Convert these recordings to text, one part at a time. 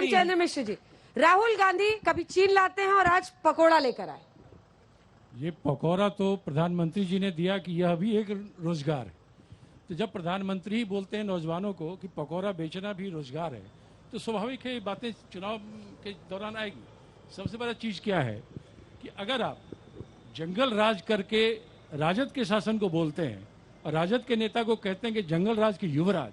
प्रेमचंद्र मिश्र जी, राहुल गांधी कभी चीन लाते हैं और आज पकोड़ा लेकर आए। ये पकौड़ा तो प्रधानमंत्री जी ने दिया कि यह भी एक रोजगार है। तो जब प्रधानमंत्री ही बोलते हैं नौजवानों को कि पकौड़ा बेचना भी रोजगार है, तो स्वाभाविक है ये बातें चुनाव के दौरान आएगी। सबसे बड़ा चीज क्या है कि अगर आप जंगल राज करके राजद के शासन को बोलते हैं और राजद के नेता को कहते हैं कि जंगल राज के युवराज,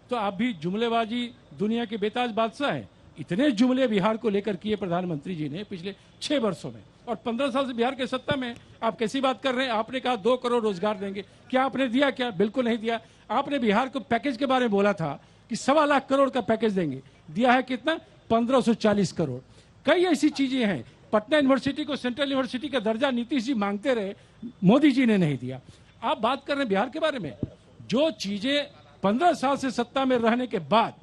तो आप भी जुमलेबाजी दुनिया के बेताज बादशाह हैं। इतने जुमले बिहार को लेकर किए प्रधानमंत्री जी ने पिछले 6 वर्षों में, और 15 साल से बिहार के सत्ता में आप कैसी बात कर रहे हैं। आपने कहा 2 करोड़ रोजगार देंगे, क्या आपने दिया? क्या बिल्कुल नहीं दिया। आपने बिहार को पैकेज के बारे में बोला था कि 1.25 लाख करोड़ का पैकेज देंगे, दिया है कितना? 1540 करोड़। कई ऐसी चीजें हैं। पटना यूनिवर्सिटी को सेंट्रल यूनिवर्सिटी का दर्जा नीतीश जी मांगते रहे, मोदी जी ने नहीं दिया। आप बात कर रहे हैं बिहार के बारे में, जो चीजें 15 साल से सत्ता में रहने के बाद,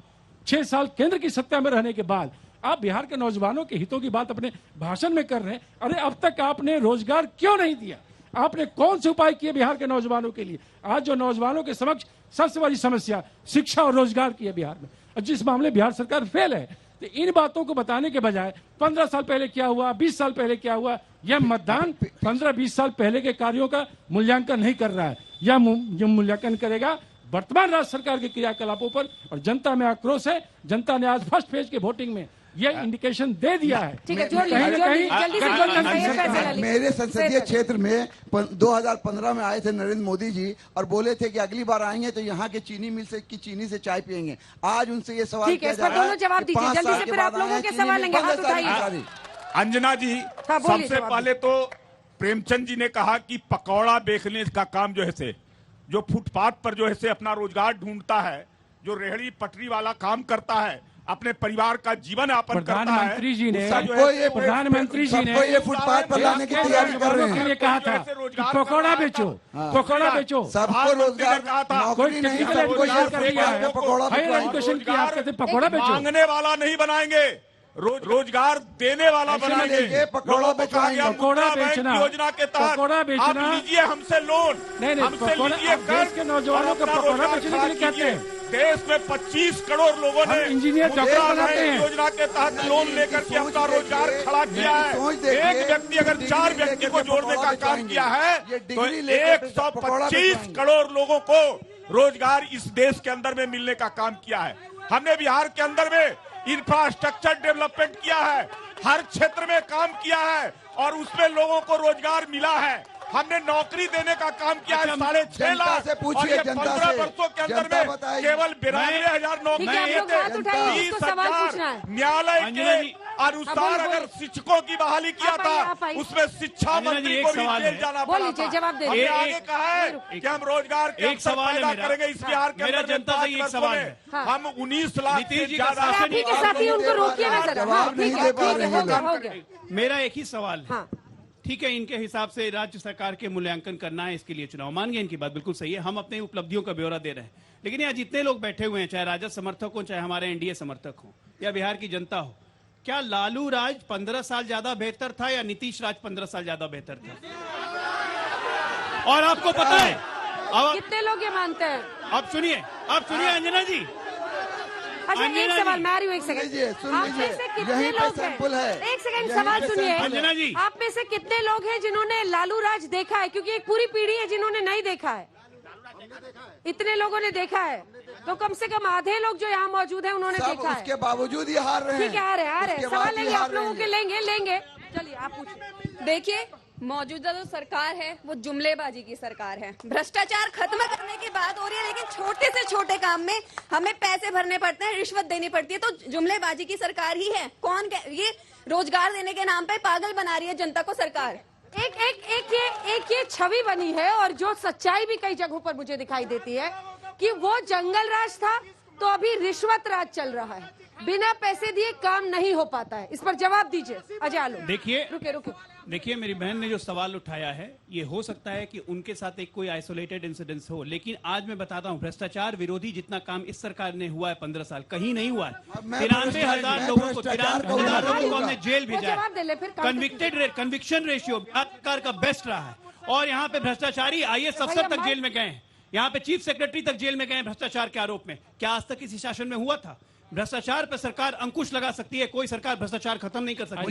6 साल केंद्र की सत्ता में रहने के बाद आप बिहार के नौजवानों के हितों की बात अपने भाषण में कर रहे हैं। अरे अब तक आपने रोजगार क्यों नहीं दिया? आपने कौन से उपाय किए बिहार के नौजवानों के लिए? आज जो नौजवानों के समक्ष सबसे बड़ी समस्या शिक्षा और रोजगार की है बिहार में, और जिस मामले बिहार सरकार फेल है, तो इन बातों को बताने के बजाय 15 साल पहले क्या हुआ, 20 साल पहले क्या हुआ, यह मतदान 15-20 साल पहले के कार्यों का मूल्यांकन नहीं कर रहा है। यह मूल्यांकन करेगा वर्तमान राज्य सरकार के क्रियाकलापों पर, और जनता में आक्रोश है। जनता ने आज फर्स्ट फेज के वोटिंग में यह इंडिकेशन दे दिया है। ठीक है, जल्दी से मेरे संसदीय क्षेत्र में 2015 में आए थे नरेंद्र मोदी जी और बोले थे कि अगली बार आएंगे तो यहाँ के चीनी मिल से की चीनी से चाय पियेंगे। आज उनसे ये सवाल किया जा रहा है, जवाब दीजिए जल्दी से, फिर आप लोगों के सवाल लेंगे। हाथ उठाइए। अंजना जी, सबसे पहले तो प्रेमचंद जी ने कहा कि पकौड़ा बेचने का काम जो है से, जो फुटपाथ पर जो है से अपना रोजगार ढूंढता है, जो रेहड़ी पटरी वाला काम करता है, अपने परिवार का जीवन यापन करता है, प्रधानमंत्री जी ने ये फुटपाथ पर लाने की तैयारी कर रहे हैं। ये कहा था कि पकौड़ा बेचो, पकौड़ा बेचो, सबको रोजगार कहा था। नौकरी नहीं, सबको हायर एजुकेशन की आप कहते पकौड़ा बेचो। मांगने वाला नहीं बनाएंगे, रोजगार देने वाला बनाएंगे। पकौड़ा बेचना, पकौड़ा बेचना योजना के तहत पकौड़ा बेचना, आप लीजिए हमसे लोन, नहीं हमसे लीजिए देश के नौजवानों को पकौड़ा बेचने के लिए कहते हैं। देश में 25 करोड़ लोगों ने इंजीनियर डॉक्टर बनाते हैं। योजना के तहत लोन लेकर के अपना रोजगार खड़ा किया है। एक व्यक्ति अगर 4 व्यक्ति को जोड़ने का काम किया है तो 125 करोड़ लोगों को रोजगार इस देश के अंदर में मिलने का काम किया है। हमने बिहार के अंदर में इंफ्रास्ट्रक्चर डेवलपमेंट किया है, हर क्षेत्र में काम किया है और उसमें लोगों को रोजगार मिला है। हमने नौकरी देने का काम किया है 6.5 लाख से, और ये 15 वर्षों के अंदर में केवल 92,000 नौकरी थे। 20,000 न्यायालय के अनुसार अगर शिक्षकों की बहाली किया था, उसमें शिक्षा मंत्री को भी जेल जाना पड़ा था। जवाब दे। हमने आगे कहा है कि हम रोजगार के अवसर पैदा करेंगे इस बिहार के अंदर। जनता से एक सवाल है, हम 19 लाख से ज्यादा। उनको रोकिए ना जरा। मेरा एक ही सवाल है, ठीक है, इनके हिसाब से राज्य सरकार के मूल्यांकन करना है, इसके लिए चुनाव मान गए, इनकी बात बिल्कुल सही है। हम अपने उपलब्धियों का ब्यौरा दे रहे हैं, लेकिन यहाँ जितने लोग बैठे हुए हैं, चाहे राजद समर्थक हो, चाहे हमारे एनडीए समर्थक हो, या बिहार की जनता हो, क्या लालू राज 15 साल ज्यादा बेहतर था या नीतीश राज 15 साल ज्यादा बेहतर था? और आपको पता है कितने लोग ये मानते हैं? अब सुनिए अंजना जी। अच्छा, एक सवाल मैं आ रही हूँ, एक सेकंड। आप में से कितने लोग हैं? एक सेकंड, सवाल सुनिए अंजना जी। आप में से कितने लोग हैं जिन्होंने लालू राज देखा है? क्योंकि एक पूरी पीढ़ी है जिन्होंने नहीं देखा है। इतने लोगों ने देखा है, तो कम से कम आधे लोग जो यहाँ मौजूद हैं उन्होंने देखा है। उसके बावजूद ये हार रहे हैं। ठीक है, आ रहे हैं। सवाल लेंगे आप लोगों के, लेंगे। चलिए आप पूछिए। देखिए, मौजूदा जो सरकार है वो जुमलेबाजी की सरकार है। भ्रष्टाचार खत्म करने की बात हो रही है, लेकिन छोटे से छोटे काम में हमें पैसे भरने पड़ते हैं, रिश्वत देनी पड़ती है, तो जुमलेबाजी की सरकार ही है। कौन ये रोजगार देने के नाम पे पागल बना रही है जनता को सरकार। एक ये छवि बनी है, और जो सच्चाई भी कई जगहों पर मुझे दिखाई देती है कि वो जंगल राज था, तो अभी रिश्वत राज चल रहा है। बिना पैसे दिए काम नहीं हो पाता है। इस पर जवाब दीजिए अजय आलोक। देखिए मेरी बहन ने जो सवाल उठाया है, ये हो सकता है कि उनके साथ एक कोई आइसोलेटेड इंसिडेंस हो, लेकिन आज मैं बताता हूँ, भ्रष्टाचार विरोधी जितना काम इस सरकार ने हुआ है 15 साल, कहीं नहीं हुआ है। 93,000 लोगों को हमने जेल भेजा है। कन्विक्शन रेशियो सरकार का बेस्ट रहा है, और यहाँ पे भ्रष्टाचारी IAS अफसर तक जेल में गए हैं, यहाँ पे चीफ सेक्रेटरी तक जेल में गए भ्रष्टाचार के आरोप में। क्या आज तक किसी शासन में हुआ था? भ्रष्टाचार पर सरकार अंकुश लगा सकती है, कोई सरकार भ्रष्टाचार खत्म नहीं कर सकती।